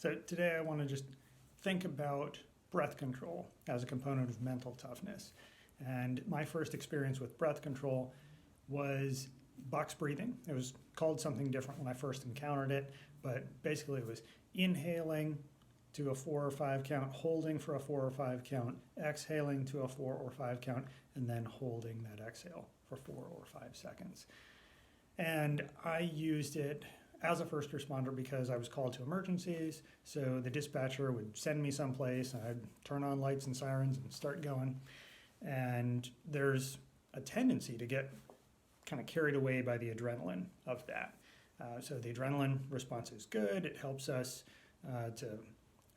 So today I want to just think about breath control as a component of mental toughness. And my first experience with breath control was box breathing. It was called something different when I first encountered it, but basically it was inhaling to a 4 or 5 count, holding for a 4 or 5 count, exhaling to a 4 or 5 count, and then holding that exhale for 4 or 5 seconds. And I used it as a first responder because I was called to emergencies. So the dispatcher would send me someplace, and I'd turn on lights and sirens and start going. And there's a tendency to get kind of carried away by the adrenaline of that. So the adrenaline response is good. It helps us to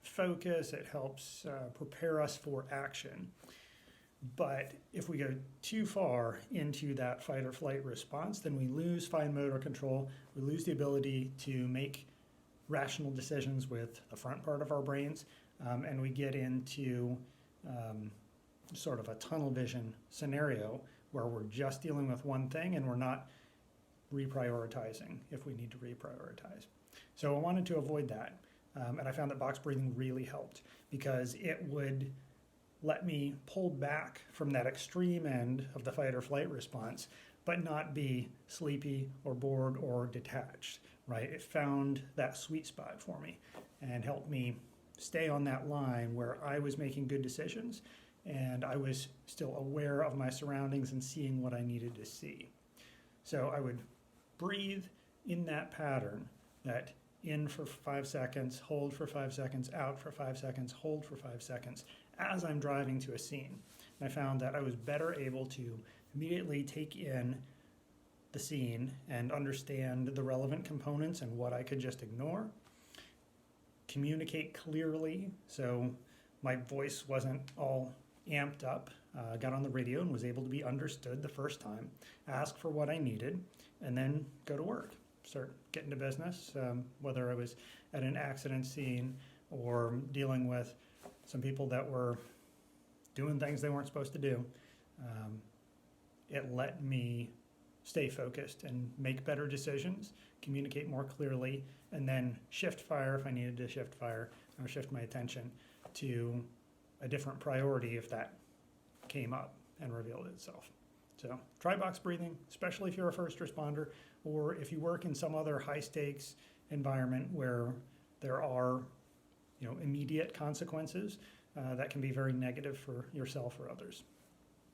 focus. It helps prepare us for action. But if we go too far into that fight or flight response, then we lose fine motor control. We lose the ability to make rational decisions with the front part of our brains, and we get into sort of a tunnel vision scenario where we're just dealing with one thing and we're not reprioritizing if we need to reprioritize. So I wanted to avoid that, and I found that box breathing really helped because it would let me pull back from that extreme end of the fight or flight response, but not be sleepy or bored or detached, right? It found that sweet spot for me and helped me stay on that line where I was making good decisions and I was still aware of my surroundings and seeing what I needed to see. So I would breathe in that pattern, that in for 5 seconds, hold for 5 seconds, out for 5 seconds, hold for 5 seconds, as I'm driving to a scene. And I found that I was better able to immediately take in the scene and understand the relevant components and what I could just ignore, communicate clearly so my voice wasn't all amped up, got on the radio and was able to be understood the first time, ask for what I needed, and then go to work, start getting to business, whether I was at an accident scene or dealing with some people that were doing things they weren't supposed to do. It let me stay focused and make better decisions, communicate more clearly, and then shift fire if I needed to shift fire, or shift my attention to a different priority if that came up and revealed itself. So try box breathing, especially if you're a first responder, or if you work in some other high stakes environment where there are immediate consequences that can be very negative for yourself or others.